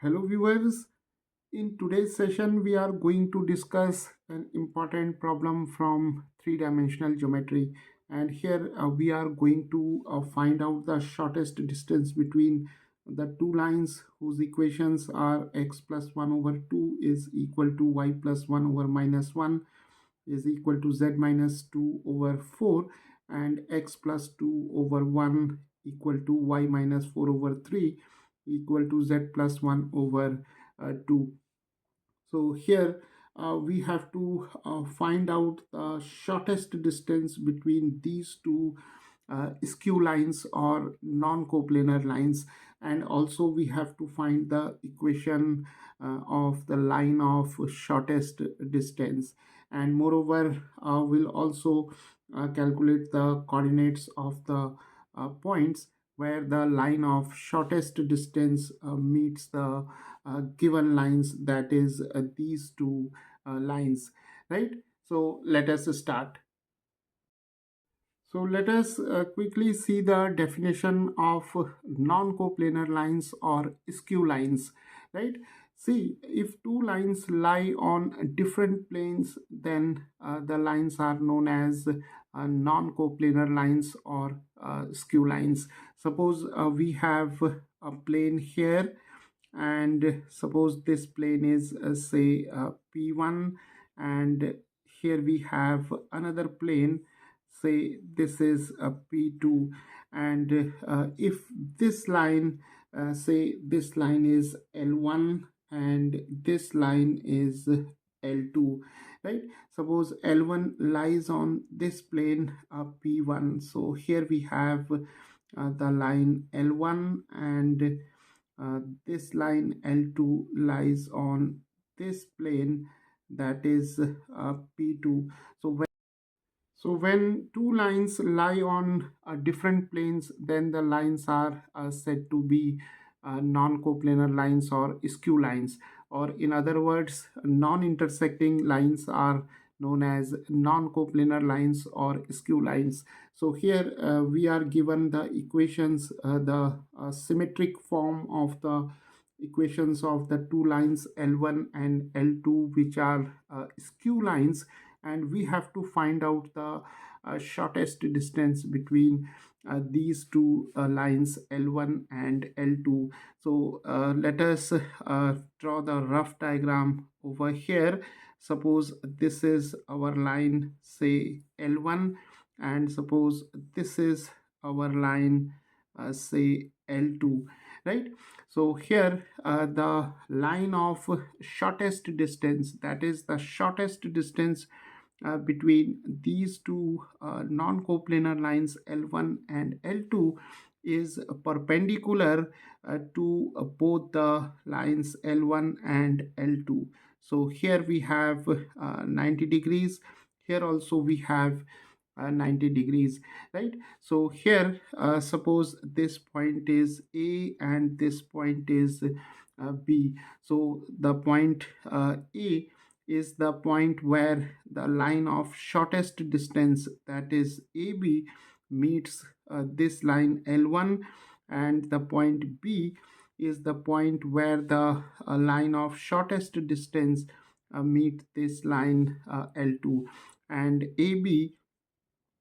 Hello viewers, in today's session we are going to discuss an important problem from three-dimensional geometry, and here we are going to find out the shortest distance between the two lines whose equations are x plus 1 over 2 is equal to y plus 1 over minus 1 is equal to z minus 2 over 4, and x plus 2 over 1 equal to y minus 4 over 3 equal to z plus 1 over 2. So here we have to find out the shortest distance between these two skew lines or non-coplanar lines, and also we have to find the equation of the line of shortest distance, and moreover we'll also calculate the coordinates of the points where the line of shortest distance meets the given lines, that is these two lines, right? So let us start. So let us quickly see the definition of non-coplanar lines or skew lines, right? See, if two lines lie on different planes, then the lines are known as non-coplanar lines or skew lines. Suppose we have a plane here, and suppose this plane is say P1, and here we have another plane, say this is a P2, and if this line say this line is L1 and this line is L2, right? Suppose L1 lies on this plane P1, so here we have the line L1, and this line L2 lies on this plane, that is P2. So when two lines lie on different planes, then the lines are said to be non-coplanar lines or skew lines, or in other words, non-intersecting lines are known as non-coplanar lines or skew lines. So here we are given the equations, the symmetric form of the equations of the two lines L1 and L2, which are skew lines, and we have to find out the shortest distance between these two lines L1 and L2. So let us draw the rough diagram over here. Suppose this is our line, say L1, and suppose this is our line, say L2, right? So here the line of shortest distance, that is the shortest distance between these two non-coplanar lines L1 and L2 is perpendicular to both the lines L1 and L2. So here we have 90 degrees, here also we have 90 degrees, right? So here suppose this point is A and this point is B. So the point A is the point where the line of shortest distance, that is AB, meets this line L1, and the point B is the point where the line of shortest distance meet this line L2, and AB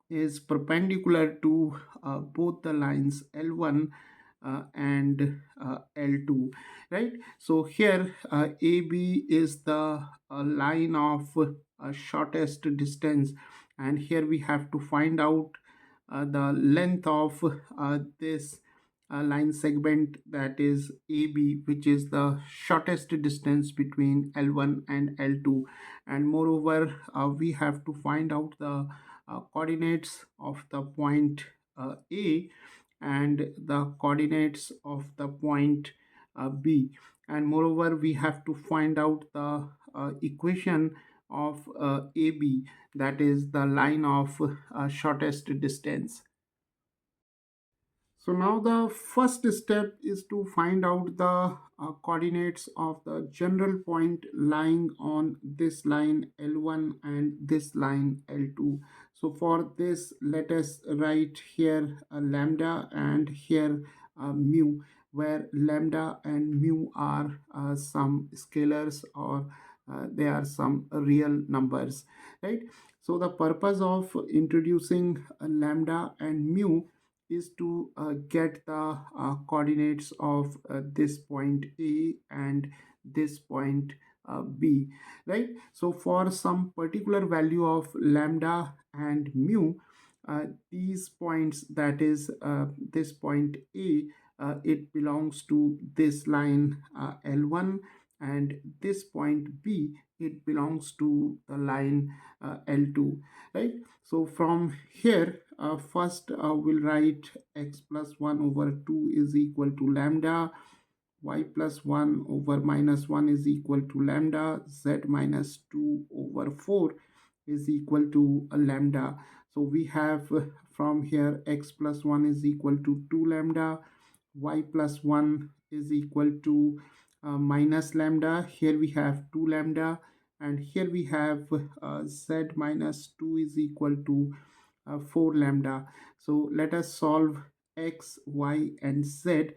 is perpendicular to both the lines L1 and L2, right? So here AB is the line of shortest distance, and here we have to find out the length of this line segment, that is AB, which is the shortest distance between L1 and L2, and moreover we have to find out the coordinates of the point A and the coordinates of the point B, and moreover we have to find out the equation of AB, that is the line of shortest distance. So now the first step is to find out the coordinates of the general point lying on this line L1 and this line L2. So for this, let us write here lambda and here mu. where lambda and mu are some scalars, or they are some real numbers, right? So the purpose of introducing lambda and mu is to get the coordinates of this point A and this point B, right? So for some particular value of lambda and mu, these points, that is this point A, it belongs to this line L1, and this point B, it belongs to the line L2, right? So from here, first we'll write x plus 1 over 2 is equal to lambda, y plus 1 over minus 1 is equal to lambda, z minus 2 over 4 is equal to a lambda. So we have from here x plus 1 is equal to 2 lambda, y plus 1 is equal to minus lambda. Here we have 2 lambda, and here we have z minus 2 is equal to 4 lambda. So let us solve x, y, and z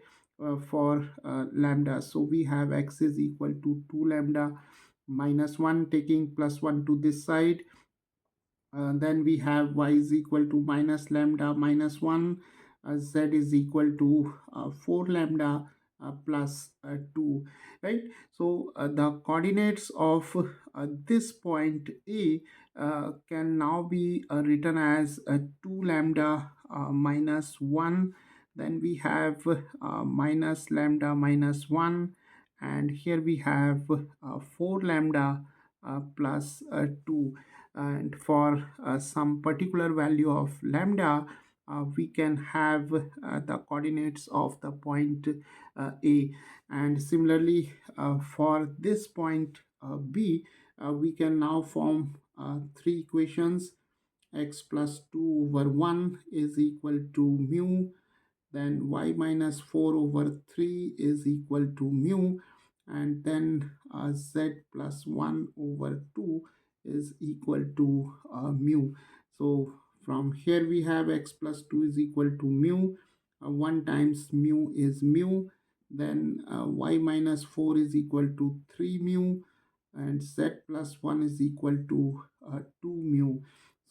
for lambda. So we have x is equal to 2 lambda minus 1, taking plus 1 to this side. Then we have y is equal to minus lambda minus 1, z is equal to 4 lambda plus 2, right? So the coordinates of this point A can now be written as 2 lambda minus 1. Then we have minus lambda minus 1, and here we have 4 lambda plus 2. And for some particular value of lambda, we can have the coordinates of the point A. And similarly, for this point B, we can now form three equations. X plus 2 over 1 is equal to mu, then y minus 4 over 3 is equal to mu, and then z plus 1 over 2 is equal to mu. So from here we have x plus 2 is equal to mu, 1 times mu is mu, then y minus 4 is equal to 3 mu, and z plus 1 is equal to 2 mu.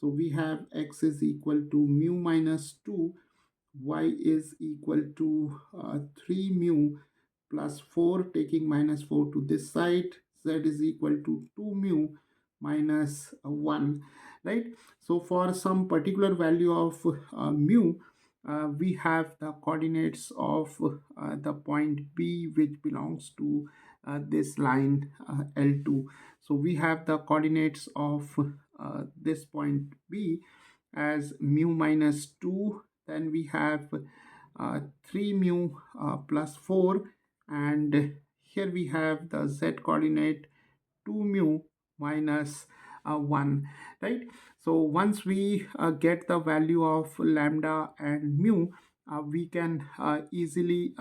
So we have x is equal to mu minus 2, y is equal to 3 mu plus 4, taking minus 4 to this side, z is equal to 2 mu minus 1, right? So for some particular value of mu, we have the coordinates of the point B, which belongs to this line L2. So we have the coordinates of this point B as mu minus 2, then we have 3 mu plus 4, and here we have the z coordinate 2 mu minus 1, right? So once we get the value of lambda and mu, we can easily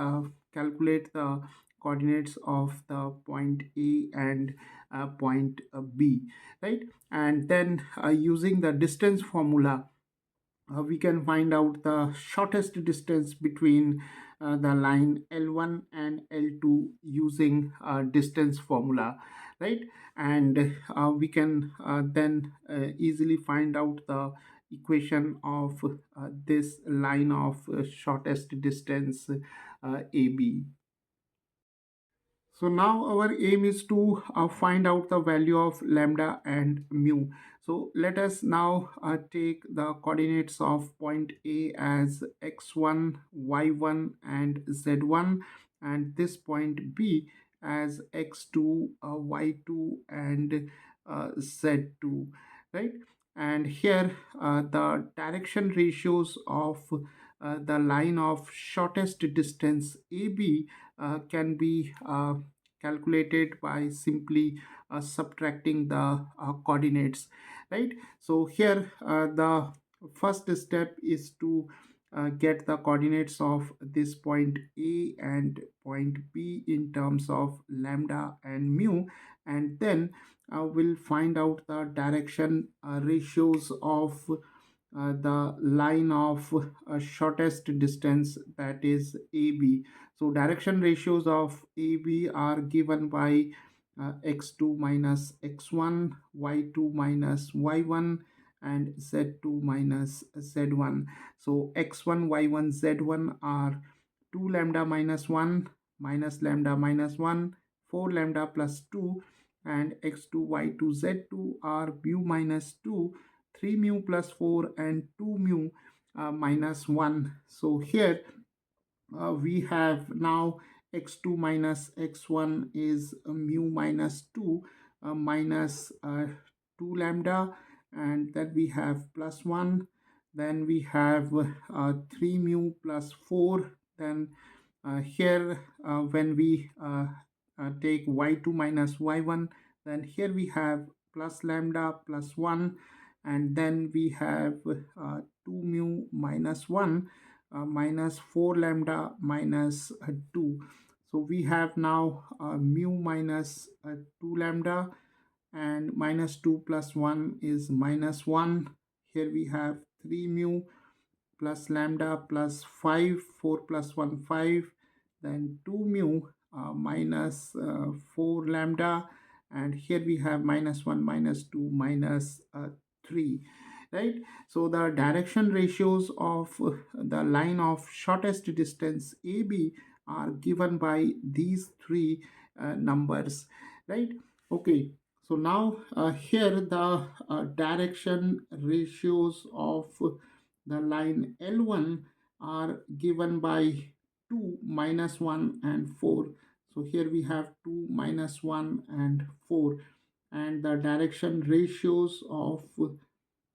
calculate the coordinates of the point A and point B, right? And then using the distance formula, we can find out the shortest distance between the line L1 and L2 using distance formula, right? And we can then easily find out the equation of this line of shortest distance AB. So now our aim is to find out the value of lambda and mu. So let us now take the coordinates of point A as x1, y1, and z1, and this point B as x2, y2, and z2, right? And here the direction ratios of the line of shortest distance AB can be calculated by simply subtracting the coordinates, right? So here the first step is to get the coordinates of this point A and point B in terms of lambda and mu, and then we'll find out the direction ratios of the line of shortest distance, that is AB. So direction ratios of AB are given by x2 minus x1, y2 minus y1, and z2 minus z1. So x1, y1, z1 are 2 lambda minus 1, minus lambda minus 1, 4 lambda plus 2, and x2, y2, z2 are mu minus 2, 3 mu plus 4, and 2 mu minus 1. So here we have now x2 minus x1 is mu minus 2 minus 2 lambda, and then we have plus 1, then we have 3 mu plus 4, then here when we take y2 minus y1, then here we have plus lambda plus 1, and then we have 2 mu minus 1 minus 4 lambda minus 2. So we have now mu minus 2 lambda, and minus 2 plus 1 is minus 1. Here we have 3 mu plus lambda plus 5, 4 plus 1, 5, then 2 mu minus 4 lambda, and here we have minus 1, minus 2, minus 3, right? So the direction ratios of the line of shortest distance AB are given by these three numbers, right? Okay, so now here the direction ratios of the line L1 are given by 2, minus 1, and 4. So here we have 2, minus 1, and 4. And the direction ratios of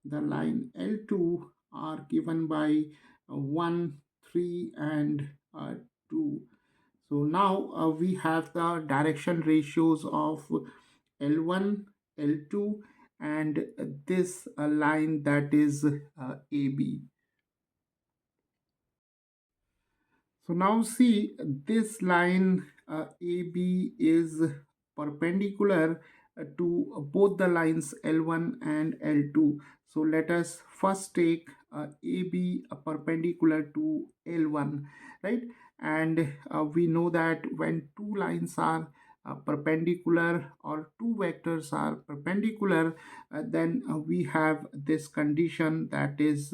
the line L2 are given by 1, 3, and 2. So now we have the direction ratios of L1, L2, and this line, that is AB. So now see, this line AB is perpendicular to both the lines L1 and L2. So let us first take AB perpendicular to L1, right? And we know that when two lines are perpendicular, or two vectors are perpendicular, then we have this condition, that is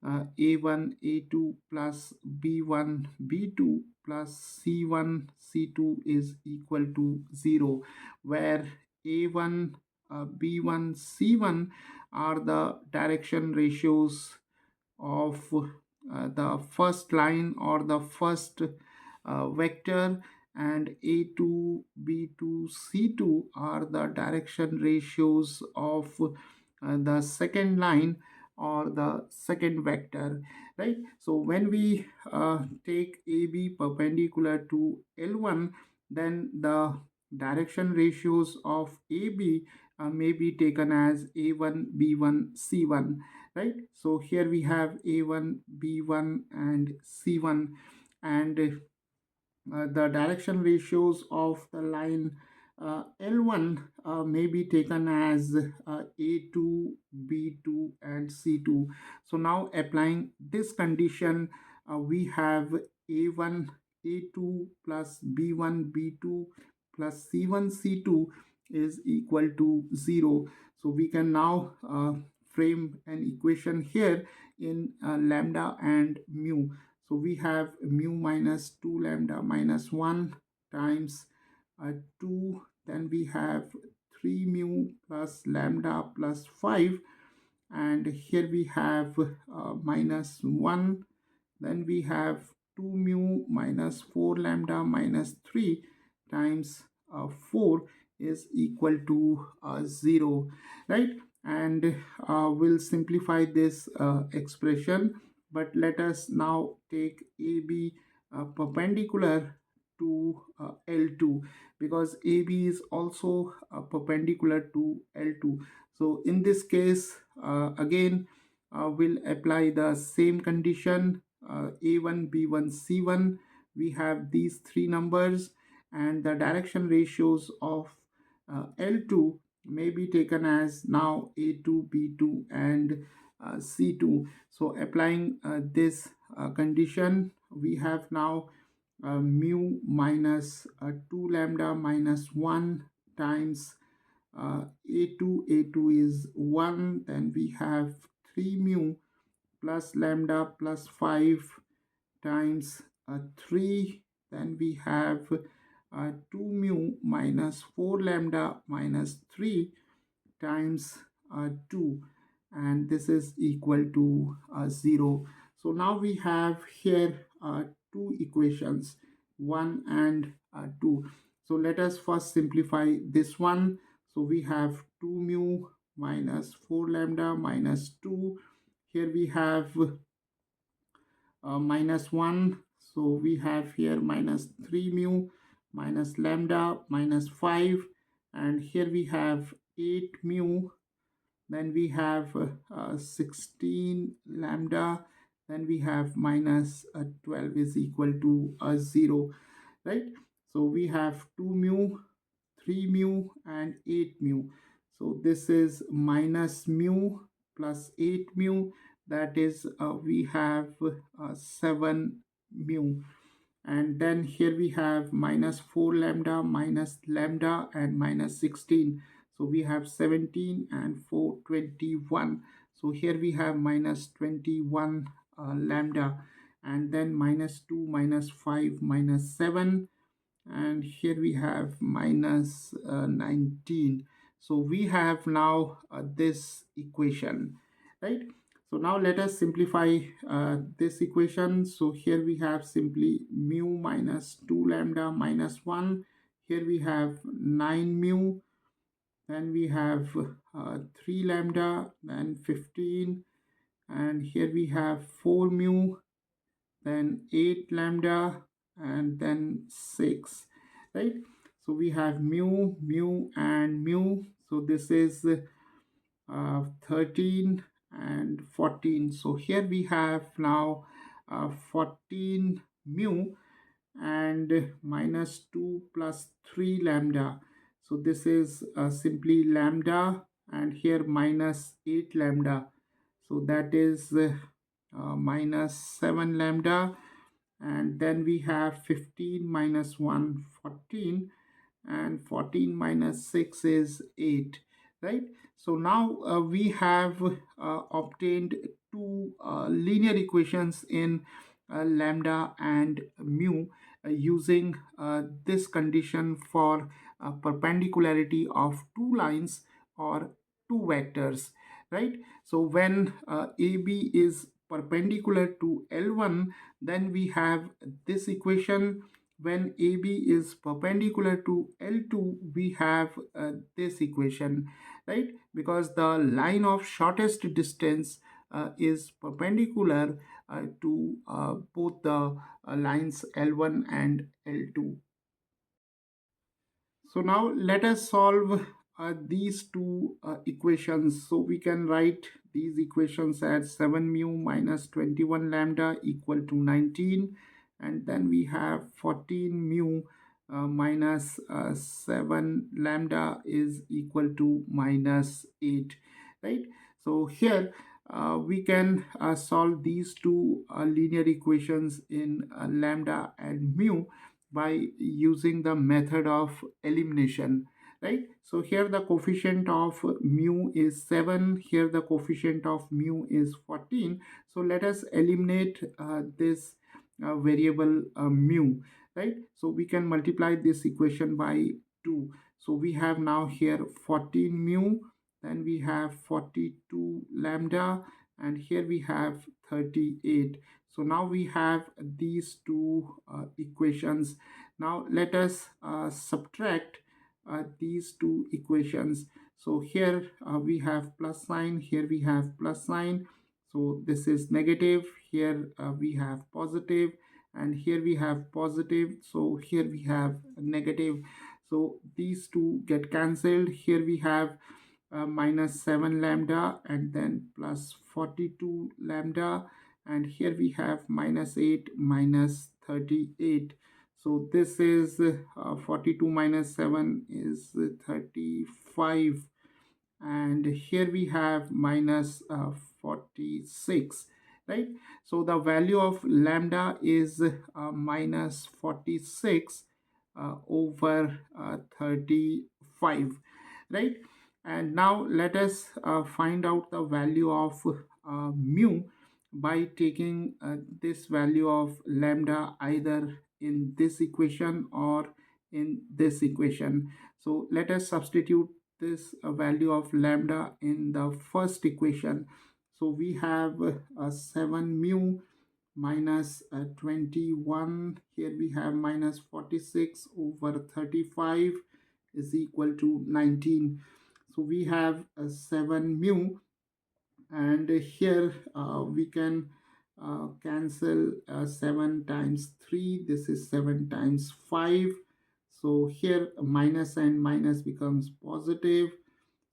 a1 a2 plus b1 b2 plus c1 c2 is equal to 0, where a1 b1 c1 are the direction ratios of the first line, or the first vector, and a2 b2 c2 are the direction ratios of the second line, or the second vector, right? So when we take AB perpendicular to L1, then the direction ratios of AB may be taken as A1 B1 C1, right? So here we have A1 B1 and C1, and the direction ratios of the line L1 may be taken as A2, B2, and C2. So now applying this condition, we have A1, A2 plus B1, B2 plus C1, C2 is equal to 0. So we can now frame an equation here in lambda and mu. So we have mu minus 2 lambda minus 1 times 2. Then we have 3 mu plus lambda plus 5. And here we have minus 1. Then we have 2 mu minus 4 lambda minus 3 times 4 is equal to 0, right? And we'll simplify this expression, but let us now take AB perpendicular to L2, because AB is also perpendicular to L2. So in this case, again, we'll apply the same condition, A1, B1, C1. We have these three numbers, and the direction ratios of L2 may be taken as now A2, B2, and C2. So applying this condition, we have now mu minus 2 lambda minus 1 times a2 is 1, then we have 3 mu plus lambda plus 5 times 3, then we have 2 mu minus 4 lambda minus 3 times 2, and this is equal to 0. So now we have here two equations, 1 and 2. So let us first simplify this one. So we have 2 mu minus 4 lambda minus 2. Here we have minus 1. So we have here minus 3 mu minus lambda minus 5. And here we have 8 mu, then we have 16 lambda, then we have minus 12 is equal to 0, right? So we have 2 mu, 3 mu and 8 mu. So this is minus mu plus 8 mu, that is we have 7 mu. And then here we have minus 4 lambda minus lambda and minus 16. So we have 17 and 4 21. So here we have minus 21 lambda, and then minus 2 minus 5 minus 7, and here we have minus 19. So we have now this equation, right? So now let us simplify this equation. So here we have simply mu minus 2 lambda minus 1. Here we have 9 mu, then we have 3 lambda, then 15, and here we have 4 mu, then 8 lambda, and then 6, right? So we have mu, mu and mu. So this is 13 and 14. So here we have now 14 mu and minus 2 plus 3 lambda. So this is simply lambda, and here minus 8 lambda. So that is minus 7 lambda, and then we have 15 minus 1 14, and 14 minus 6 is 8, right? So now we have obtained two linear equations in lambda and mu using this condition for perpendicularity of two lines or two vectors, right? So when AB is perpendicular to L1, then we have this equation. When AB is perpendicular to L2, we have this equation, right? Because the line of shortest distance is perpendicular to both the lines L1 and L2. So now let us solve these two equations. So we can write these equations as 7 mu minus 21 lambda equal to 19. And then we have 14 mu minus 7 lambda is equal to minus 8, right? So here we can solve these two linear equations in lambda and mu by using the method of elimination, right? So here the coefficient of mu is 7, here the coefficient of mu is 14. So let us eliminate this variable mu, right? So we can multiply this equation by 2. So we have now here 14 mu, then we have 42 lambda, and here we have 38. So now we have these two equations. Now let us subtract these two equations. So here we have plus sign, here we have plus sign. So this is negative, here we have positive, and here we have positive. So here we have negative. So these two get cancelled. Here we have minus 7 lambda and then plus 42 lambda, and here we have minus 8 minus 38. So this is 42 minus 7 is 35, and here we have minus 46, right? So the value of lambda is minus 46 over 35, right? And now let us find out the value of mu by taking this value of lambda either in this equation or in this equation. So let us substitute this value of lambda in the first equation. So we have 7 mu minus 21. Here we have minus 46 over 35 is equal to 19. So we have 7 mu, and here we can cancel 7 times 3. This is 7 times 5. So here minus and minus becomes positive.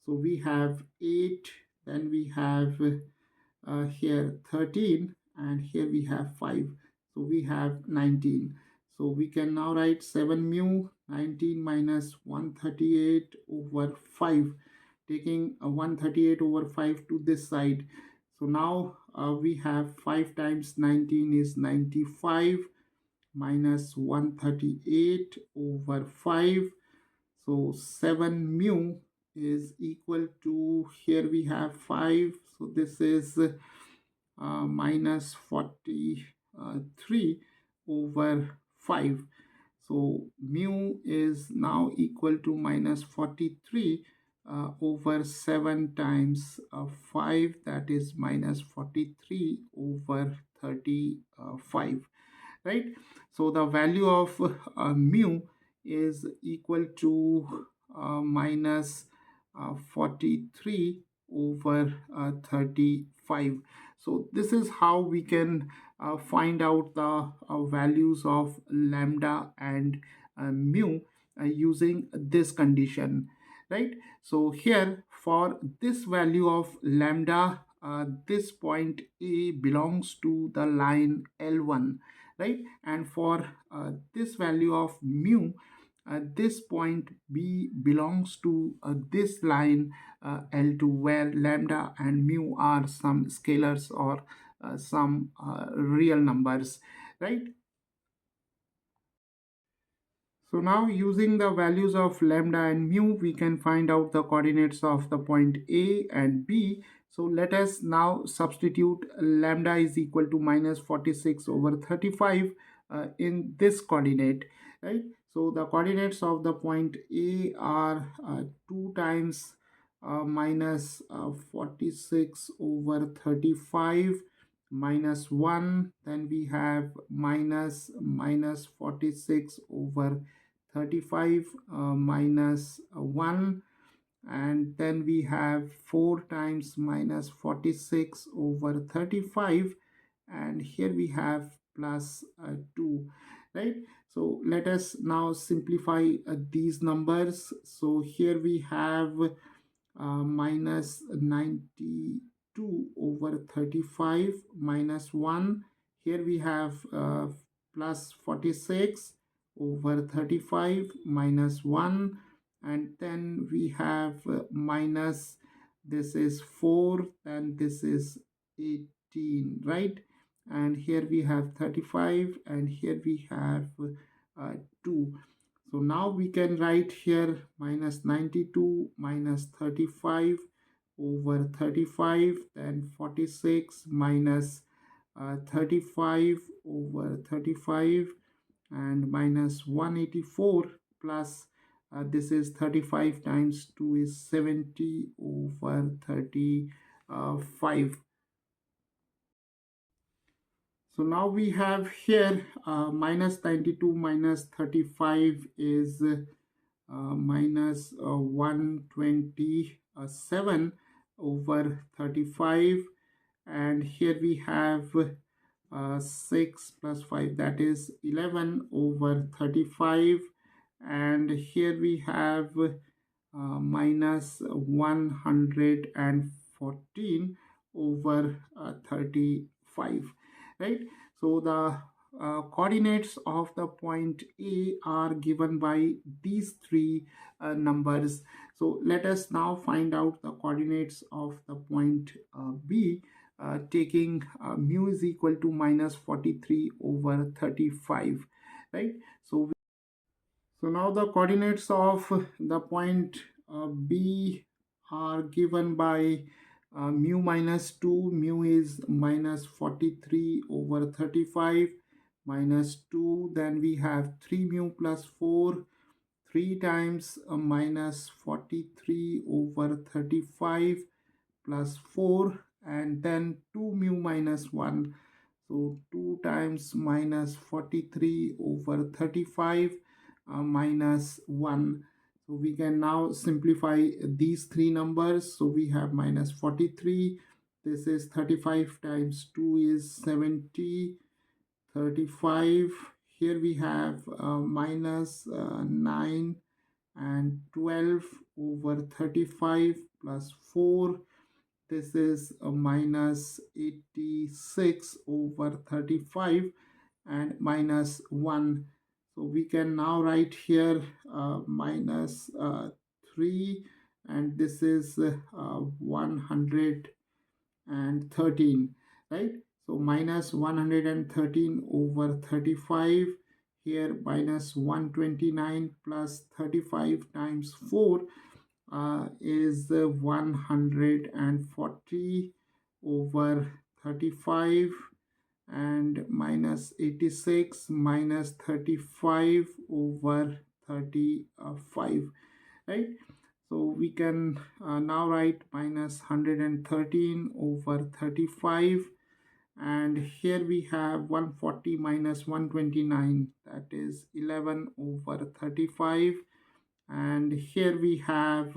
So we have 8, then we have here 13, and here we have 5. So we have 19. So we can now write 7 mu 19 minus 138 over 5, taking 138 over 5 to this side. So now we have 5 times 19 is 95 minus 138 over 5. So 7 mu is equal to, here we have 5. So this is minus 43 over 5. So mu is now equal to minus 43 over 7 times 5, that is minus 43 over 35, right? So the value of mu is equal to minus 43 over 35. So this is how we can find out the values of lambda and mu using this condition, right? So here for this value of lambda, this point A belongs to the line L1, right? And for this value of mu, this point B belongs to this line L2, where lambda and mu are some scalars or some real numbers, right? So now using the values of lambda and mu, we can find out the coordinates of the point A and B. So let us now substitute lambda is equal to minus 46 over 35 in this coordinate, right? So the coordinates of the point A are 2 times minus 46 over 35 minus 1, then we have minus 46 over 35 minus 1, and then we have 4 times minus 46 over 35, and here we have plus 2, right? So let us now simplify these numbers. So here we have minus 92 over 35 minus 1. Here we have plus 46 over 35 minus 1, and then we have minus, this is 4, and this is 18, right? And here we have 35, and here we have 2. So now we can write here minus 92 minus 35 over 35, then 46 minus 35 over 35, and minus 184 plus this is 35 times 2 is 70 over 35. So now we have here minus 92 minus 35 is minus 127 over 35, and here we have 6 plus 5, that is 11 over 35, and here we have minus 114 over 35, right? So the coordinates of the point A are given by these three numbers. So let us now find out the coordinates of the point B. taking mu is equal to minus 43 over 35, right? So now the coordinates of the point B are given by mu minus 2. Mu is minus 43 over 35 minus 2. Then we have 3 mu plus 4. 3 times minus 43 over 35 plus 4, and then 2 mu minus 1. So 2 times minus 43 over 35 minus 1. So we can now simplify these three numbers. So we have minus 43. This is 35 times 2 is 70. 35. Here we have minus 9 and 12 over 35 plus 4. This is a minus 86 over 35 and minus 1. So we can now write here minus 3, and this is 113, right? So minus 113 over 35. Here minus 129 plus 35 times 4 is 140 over 35, and minus 86 minus 35 over 35, right? So we can now write minus 113 over 35, and here we have 140 minus 129, that is 11 over 35, and here we have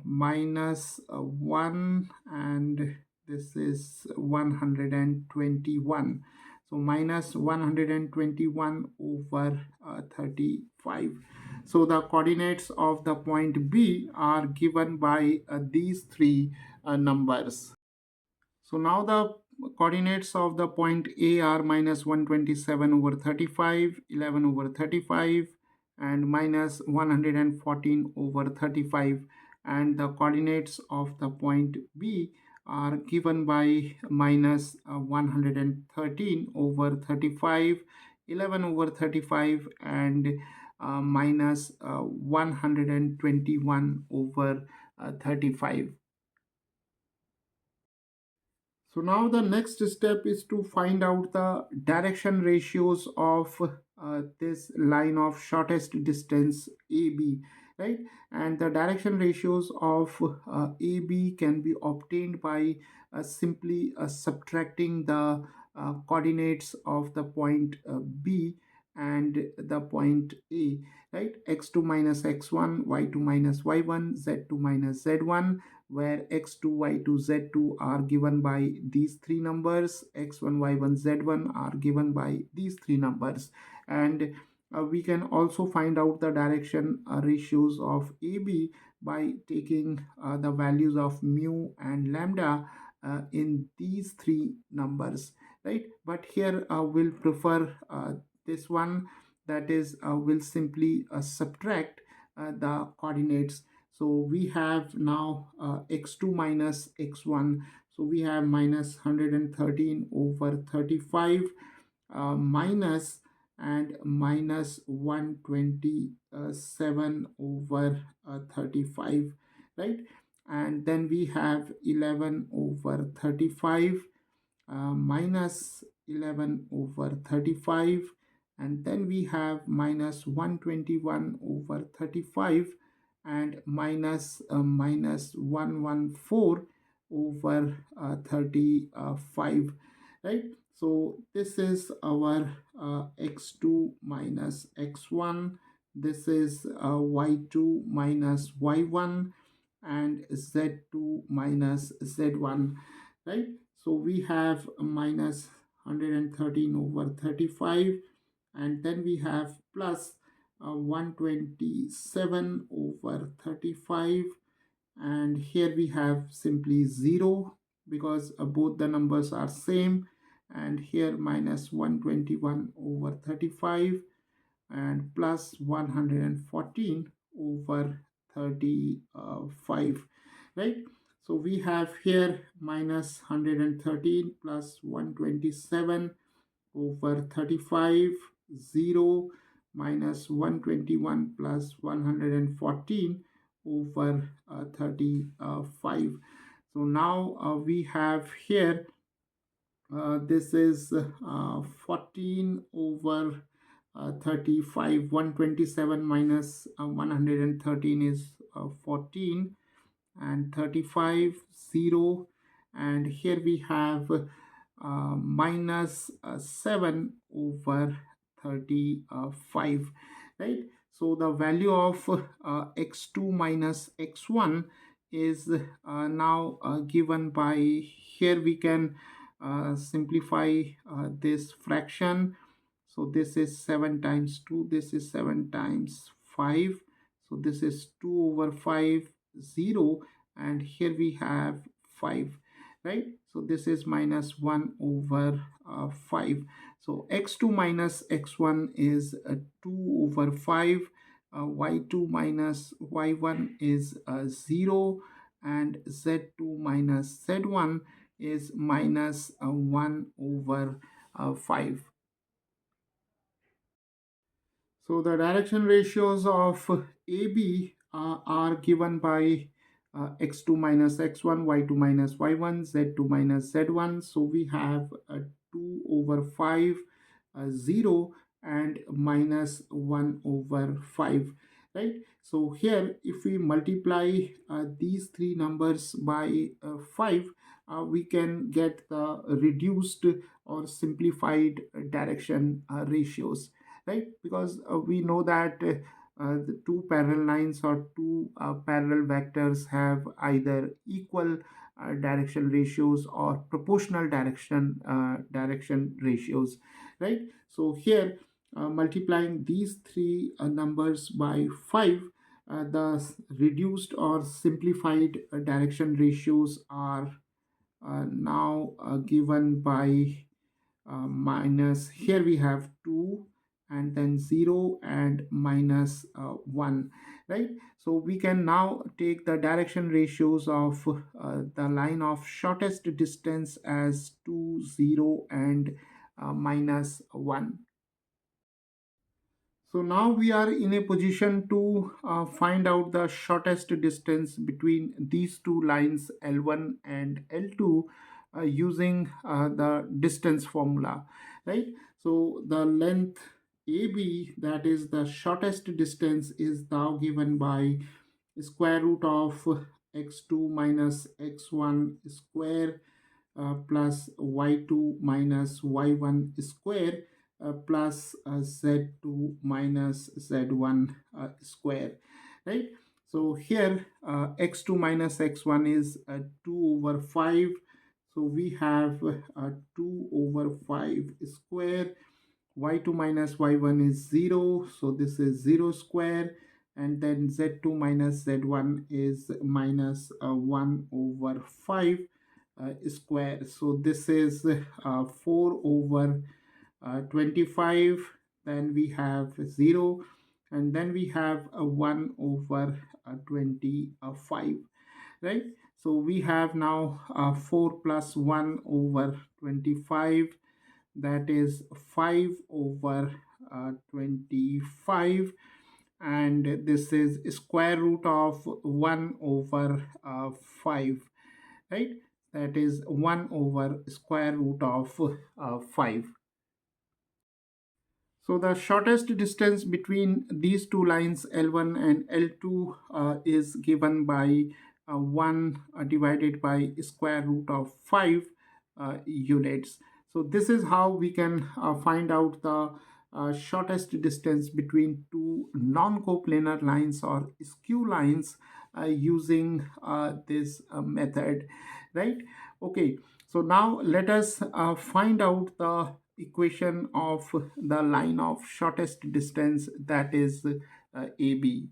minus 1, and this is 121. So minus 121 over 35. So the coordinates of the point B are given by these three numbers. So now the coordinates of the point A are minus 127 over 35, 11 over 35, and minus 114 over 35. And the coordinates of the point B are given by minus 113 over 35, 11 over 35, and minus 121 over 35. So now the next step is to find out the direction ratios of this line of shortest distance AB, right? And the direction ratios of AB can be obtained by simply subtracting the coordinates of the point B and the point A, right? X2 minus x1, y2 minus y1, z2 minus z1, where x2, y2, z2 are given by these three numbers, x1, y1, z1 are given by these three numbers. And we can also find out the direction ratios of AB by taking the values of mu and lambda in these three numbers, right? But here we'll prefer this one, that is we'll simply subtract the coordinates. So we have now x2 minus x1. So we have minus 113 over 35 minus and minus 127 over 35, right? And then we have 11 over 35 minus 11 over 35, and then we have minus 121 over 35 and minus 114 over 35, right? So this is our x2 minus x1, this is y2 minus y1, and z2 minus z1, right? So we have minus 113 over 35, and then we have plus 127 over 35, and here we have simply 0 because both the numbers are same, and here minus 121 over 35 and plus 114 over 35, right? So we have here minus 113 plus 127 over 35, 0 minus 121 plus 114 over 35. So now we have here this is 14 over 35. 127 minus 113 is 14, and 35, 0, and here we have minus 7 over 35, right? So the value of x2 minus x1 is now given by, here we can simplify this fraction. So this is 7 times 2, this is 7 times 5, so this is 2 over 5, 0, and here we have 5, right? So this is minus 1 over 5. So x2 minus x1 is 2 over 5, y2 minus y1 is 0, and z2 minus z1 is minus 1 over 5. So the direction ratios of AB are given by x2 minus x1, y2 minus y1, z2 minus z1. So we have 2 over 5, 0, and minus 1 over 5, right? So here, if we multiply these three numbers by 5, we can get the reduced or simplified direction ratios, right? Because we know that the two parallel lines or two parallel vectors have either equal direction ratios or proportional direction ratios, right? So here, multiplying these three numbers by 5, the reduced or simplified direction ratios are now given by minus, here we have 2, and then 0, and minus 1, right? So we can now take the direction ratios of the line of shortest distance as 2, 0, and minus 1. So now we are in a position to find out the shortest distance between these two lines L1 and L2 using the distance formula, right? So the length AB, that is the shortest distance, is now given by square root of x2 minus x1 square plus y2 minus y1 square plus z2 minus z1 square, right? So here x2 minus x1 is 2 over 5, so we have 2 over 5 square. Y2 minus y1 is 0, so this is 0 square, and then z2 minus z1 is minus 1 over 5 square. So this is 4 over 25, then we have 0, and then we have a 1 over 25, right? So we have now 4 plus 1 over 25, that is 5 over 25, and this is square root of 1 over 5, right? That is 1 over square root of 5. So the shortest distance between these two lines L1 and L2 is given by 1 divided by square root of 5 units. So this is how we can find out the shortest distance between two non-coplanar lines or skew lines using this method, right? Okay, so now let us find out the equation of the line of shortest distance, that is AB.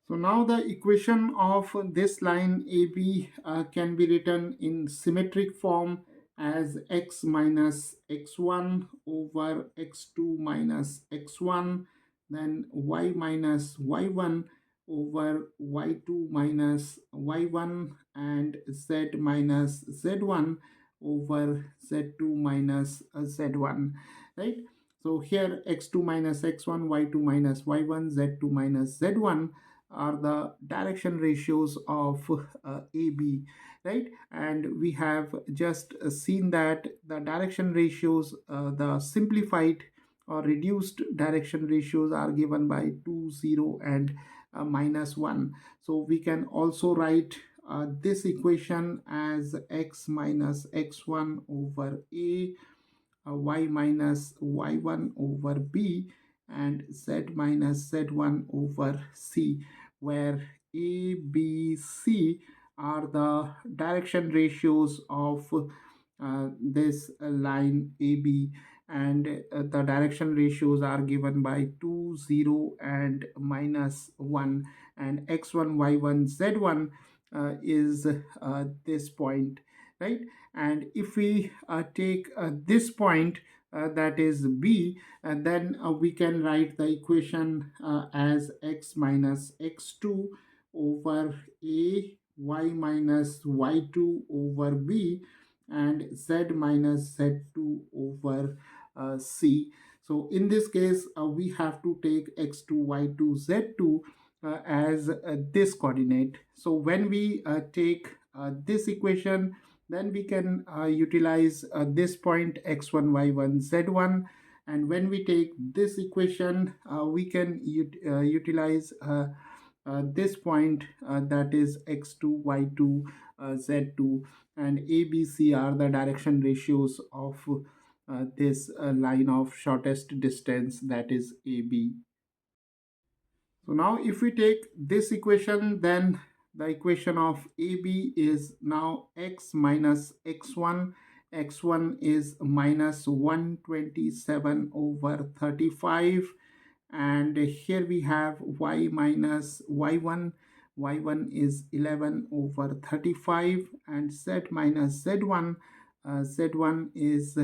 So now the equation of this line AB can be written in symmetric form as x minus x1 over x2 minus x1, then y minus y1 over y2 minus y1 and z minus z1 over z2 minus z1, right? So here x2 minus x1, y2 minus y1, z2 minus z1 are the direction ratios of AB, right? And we have just seen that the direction ratios, the simplified or reduced direction ratios are given by 2, 0 and minus 1. So we can also write this equation as x minus x1 over a, y minus y1 over b, and z minus z1 over c, where a, b, c are the direction ratios of this line AB, and the direction ratios are given by 2, 0 and minus 1, and x1, y1, z1 is this point, right? And if we take this point, that is b, and then we can write the equation as x minus x2 over a, y minus y2 over b, and z minus z2 over c. So in this case, we have to take x2, y2, z2 as this coordinate. So when we take this equation, then we can utilize this point x1, y1, z1. And when we take this equation, we can utilize this point, that is x2, y2, z2, and ABC are the direction ratios of this line of shortest distance, that is AB. So now if we take this equation, then the equation of AB is now x minus x1. X1 is minus 127 over 35, and here we have y minus y1. Y1 is 11 over 35, and z minus z1. Z1 is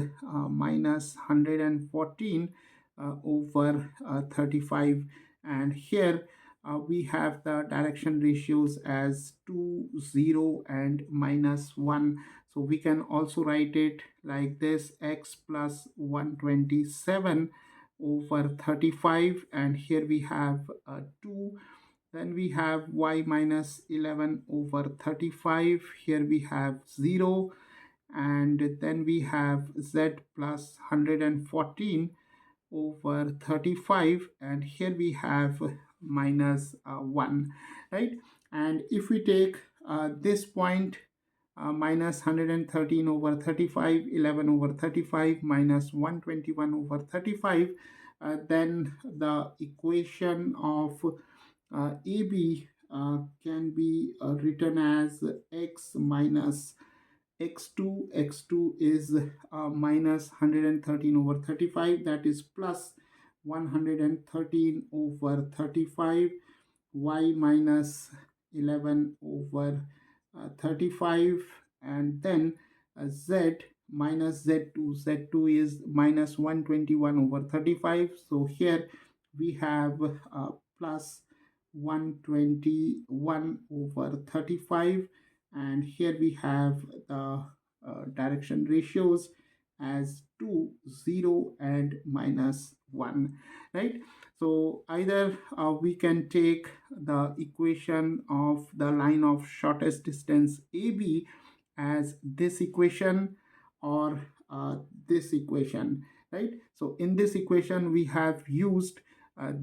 minus 114 over 35, and here we have the direction ratios as 2, 0 and minus 1. So we can also write it like this: x plus 127 over 35, and here we have 2. Then we have y minus 11 over 35, here we have 0, and then we have z plus 114 over 35, and here we have minus 1, right? And if we take this point, minus 113 over 35, 11 over 35 minus 121 over 35, then the equation of AB can be written as x minus x2. X2 is minus 113 over 35, that is plus 113 over 35, y minus 11 over 35, and then z minus z2. Z2 is minus 121 over 35, so here we have plus 121 over 35, and here we have the direction ratios as 2, 0 and minus 1, right? So either we can take the equation of the line of shortest distance AB as this equation, or this equation, right? So in this equation we have used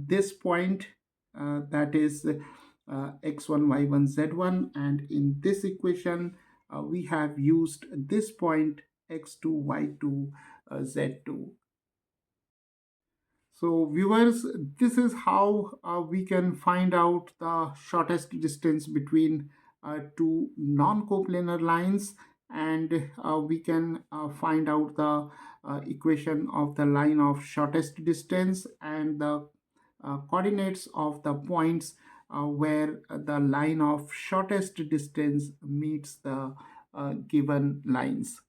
this point, that is x1, y1, z1, and in this equation we have used this point x2, y2, z2. So viewers, this is how we can find out the shortest distance between two non-coplanar lines, and we can find out the equation of the line of shortest distance and the coordinates of the points where the line of shortest distance meets the given lines.